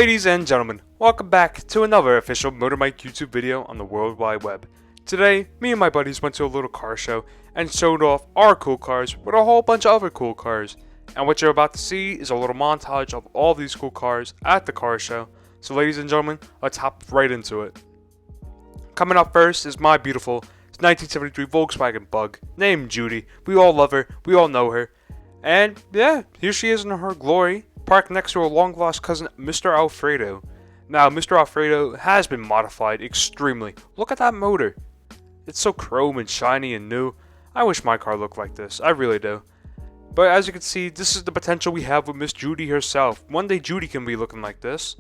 Ladies and gentlemen, welcome back to another official Motor Mike YouTube video on the World Wide Web. Today, me and my buddies went to a little car show and showed off our cool cars with a whole bunch of other cool cars. And what you're about to see is a little montage of all these cool cars at the car show. So ladies and gentlemen, let's hop right into it. Coming up first is my beautiful 1973 Volkswagen Bug named Judy. We all love her, we all know her. And yeah, here she is in her glory, parked next to her long-lost cousin, Mr. Alfredo. Now, Mr. Alfredo has been modified extremely. Look at that motor. It's so chrome and shiny and new. I wish my car looked like this. I really do. But as you can see, this is the potential we have with Miss Judy herself. One day Judy can be looking like this.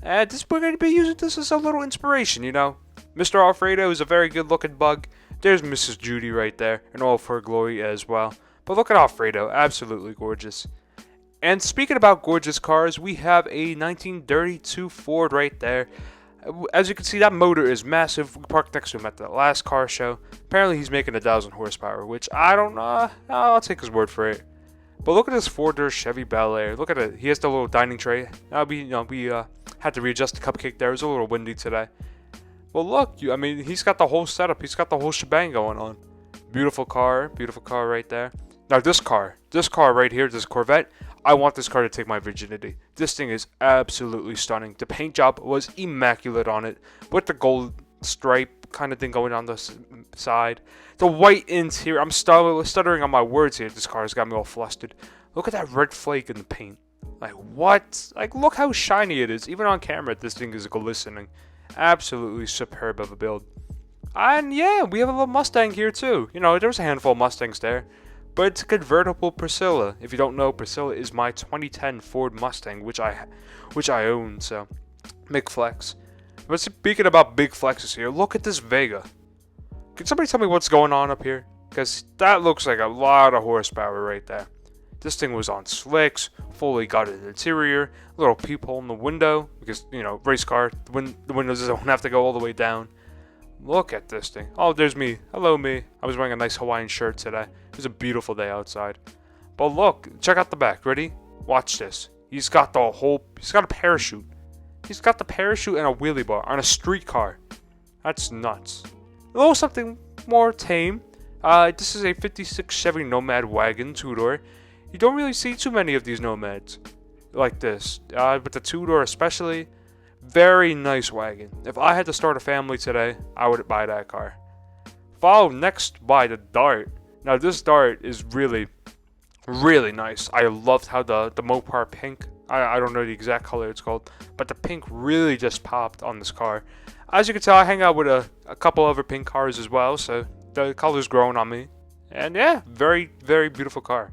And we're going to be using this as a little inspiration, you know. Mr. Alfredo is a very good-looking bug. There's Mrs. Judy right there in all of her glory as well. But look at Alfredo. Absolutely gorgeous. And speaking about gorgeous cars, we have a 1932 Ford right there. As you can see, that motor is massive. We parked next to him at the last car show. Apparently, he's making 1,000 horsepower, which I don't know. I'll take his word for it. But look at this four-door Chevy Bel Air. Look at it. He has the little dining tray. We had to readjust the cupcake there. It was a little windy today. Well, look. He's got the whole setup. He's got the whole shebang going on. Beautiful car right there. Now, this car right here, this Corvette. I want this car to take my virginity. This thing is absolutely stunning. The paint job was immaculate on it, with the gold stripe kind of thing going on the side. The white interior. I'm stuttering on my words here. This car has got me all flustered. Look at that red flake in the paint. Like, what? Like, look how shiny it is. Even on camera, this thing is glistening. Absolutely superb of a build. And yeah, we have a little Mustang here too. You know, there was a handful of Mustangs there. But it's a convertible Priscilla. If you don't know, Priscilla is my 2010 Ford Mustang, which I own. So, big flex. But speaking about big flexes here, look at this Vega. Can somebody tell me what's going on up here? Because that looks like a lot of horsepower right there. This thing was on slicks, fully gutted interior, little peephole in the window because race car. The windows don't have to go all the way down. Look at this thing. Oh, there's me. Hello, me. I was wearing a nice Hawaiian shirt today. It was a beautiful day outside. But look, check out the back. Ready? Watch this. He's got a parachute. He's got the parachute and a wheelie bar on a street car. That's nuts. A little something more tame. This is a 56 Chevy Nomad wagon, two-door. You don't really see too many of these Nomads like this. But the two-door especially. Very nice wagon. If I had to start a family today, I would buy that car. Followed next by the Dart. Now this Dart is really, really nice. I loved how the Mopar pink, I don't know the exact color it's called, but the pink really just popped on this car. As you can tell, I hang out with a couple other pink cars as well, so the color's growing on me. And yeah, very, very beautiful car.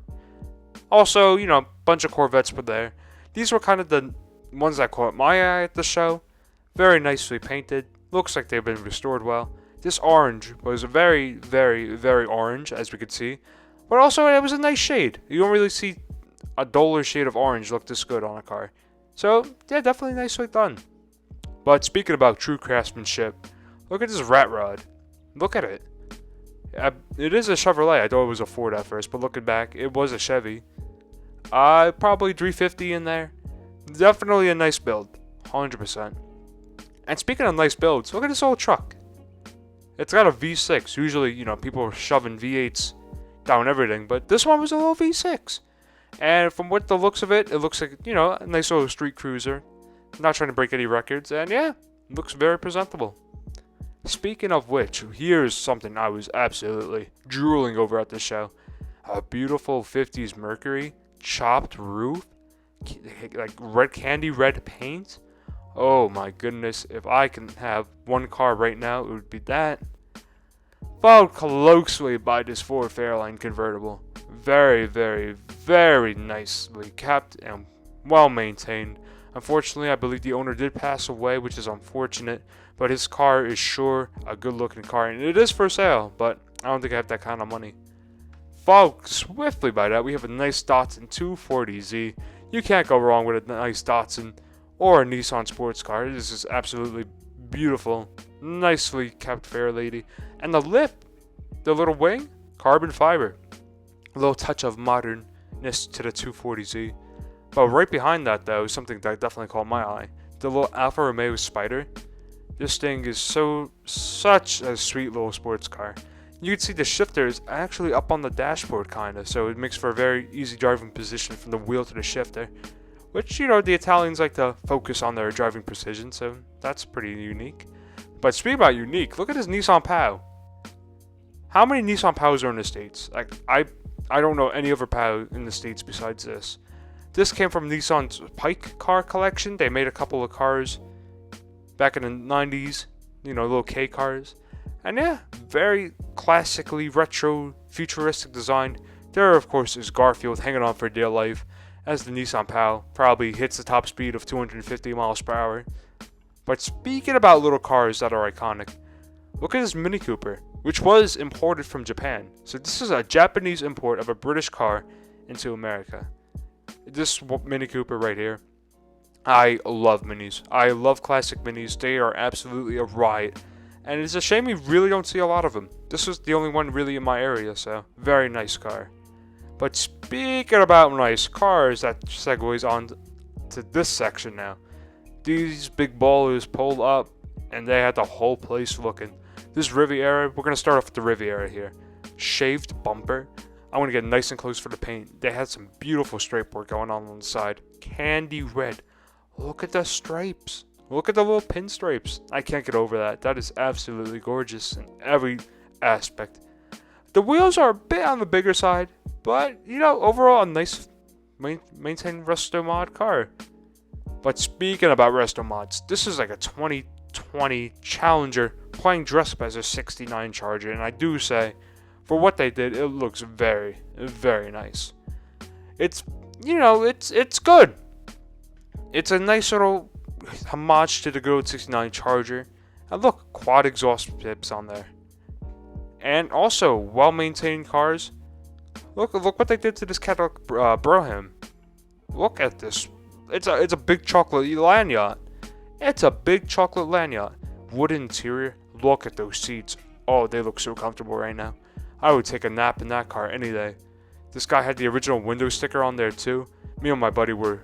Also, bunch of Corvettes put there. These were kind of the ones that caught my eye at the show. Very nicely painted. Looks like they've been restored well. This orange was very, very, very orange, as we could see. But also, it was a nice shade. You don't really see a duller shade of orange look this good on a car. So, yeah, definitely nicely done. But speaking about true craftsmanship, look at this rat rod. Look at it. It is a Chevrolet. I thought it was a Ford at first, but looking back, it was a Chevy. Probably 350 in there. Definitely a nice build, 100%. And speaking of nice builds, look at this old truck. It's got a V6. Usually, people are shoving V8s down everything, but this one was a little V6. And from what the looks of it, it looks like, a nice little street cruiser. Not trying to break any records, and yeah, looks very presentable. Speaking of which, here's something I was absolutely drooling over at this show. A beautiful 50s Mercury, chopped roof. Like red paint. Oh my goodness, if I can have one car right now, it would be that. Followed closely by this Ford Fairlane convertible. Very, very, very nicely kept and well maintained. Unfortunately, I believe the owner did pass away, which is unfortunate, but his car is sure a good looking car, and it is for sale, but I don't think I have that kind of money. Followed swiftly by that, we have a nice Datsun 240Z. You can't go wrong with a nice Datsun or a Nissan sports car. This is absolutely beautiful. Nicely kept fair lady. And the lip, the little wing, carbon fiber. A little touch of modernness to the 240Z. But right behind that, though, is something that definitely caught my eye. the little Alfa Romeo Spider. This thing is such a sweet little sports car. You can see the shifter is actually up on the dashboard kinda, so it makes for a very easy driving position from the wheel to the shifter. Which, you know, the Italians like to focus on their driving precision, so that's pretty unique. But speaking about unique, look at this Nissan POW. How many Nissan POWs are in the States? Like, I don't know any other POW in the States besides this. This came from Nissan's Pike car collection. They made a couple of cars back in the 90s, you know, little K cars. And yeah, very classically retro, futuristic design. There, of course, is Garfield hanging on for dear life as the Nissan POW probably hits the top speed of 250 miles per hour. But speaking about little cars that are iconic, look at this Mini Cooper, which was imported from Japan. So this is a Japanese import of a British car into America. This Mini Cooper right here. I love minis. I love classic minis. They are absolutely a riot. And it's a shame you really don't see a lot of them. This was the only one really in my area, so very nice car. But speaking about nice cars, that segues on to this section now. These big ballers pulled up, and they had the whole place looking. This Riviera, we're going to start off with the Riviera here. Shaved bumper. I want to get nice and close for the paint. They had some beautiful stripe work going on the side. Candy red. Look at the stripes. Look at the little pinstripes. I can't get over that. That is absolutely gorgeous in every aspect. The wheels are a bit on the bigger side, but, you know, overall a nice maintained resto mod car. But speaking about resto mods, this is like a 2020 Challenger playing dress up as a 69 Charger, and I do say, for what they did, it looks very, very nice. It's, you know, it's good. It's a nice little homage to the good old 69 Charger. And look, quad exhaust tips on there. And also, well-maintained cars. Look what they did to this Cadillac Brougham. Look at this. It's a big chocolate lanyard. It's a big chocolate lanyard. Wood interior. Look at those seats. Oh, they look so comfortable right now. I would take a nap in that car any day. This guy had the original window sticker on there too. Me and my buddy were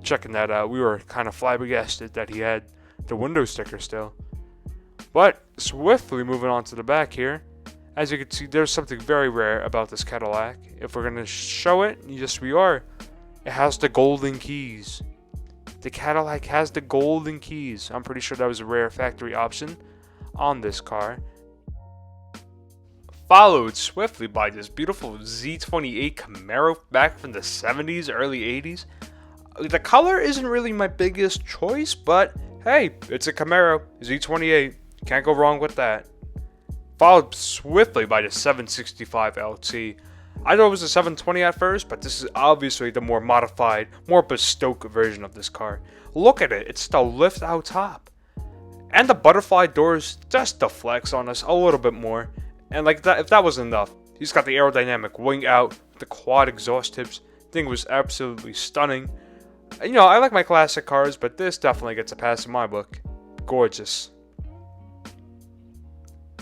checking that out. We were kind of flabbergasted that he had the window sticker still. But swiftly moving on to the back here, as you can see, there's something very rare about this Cadillac. If we're gonna show it, yes we are. It has the golden keys. The Cadillac has the golden keys. I'm pretty sure that was a rare factory option on this car. Followed swiftly by this beautiful Z28 Camaro back from the 70s, early 80s. The color isn't really my biggest choice, but hey, it's a Camaro Z28. Can't go wrong with that. Followed swiftly by the 765 LT. I thought it was a 720 at first, but this is obviously the more modified, more bespoke version of this car. Look at it, it's the lift out top. And the butterfly doors just to flex on us a little bit more. And like that, if that wasn't enough, he's got the aerodynamic wing out, the quad exhaust tips. Thing was absolutely stunning. You know, I like my classic cars, but this definitely gets a pass in my book. Gorgeous.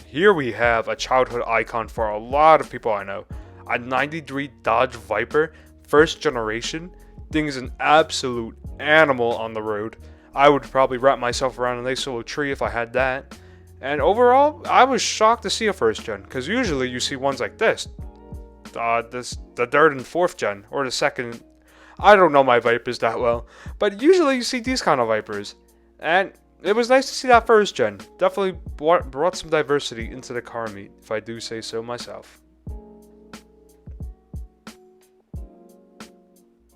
Here we have a childhood icon for a lot of people I know. A 93 Dodge Viper, first generation. Thing is an absolute animal on the road. I would probably wrap myself around a nice little tree if I had that. And overall, I was shocked to see a first gen, because usually you see ones like this. The third and fourth gen, or the second. I don't know my Vipers that well, but usually you see these kind of Vipers. And it was nice to see that first gen. Definitely brought some diversity into the car meet, if I do say so myself.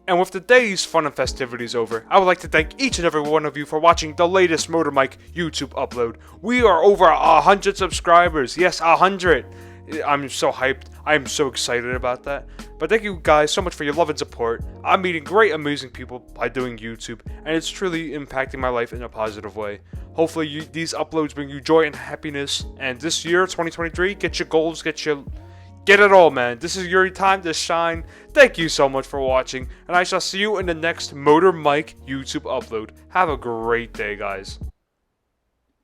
And with the day's fun and festivities over, I would like to thank each and every one of you for watching the latest Motor Mike YouTube upload. We are over 100 subscribers. Yes, 100. I'm so hyped. I'm so excited about that. But thank you guys so much for your love and support. I'm meeting great, amazing people by doing YouTube, and it's truly impacting my life in a positive way. Hopefully these uploads bring you joy and happiness. And this year, 2023, get your goals, get it all, man. This is your time to shine. Thank you so much for watching, and I shall see you in the next Motor Mike YouTube upload. Have a great day, guys.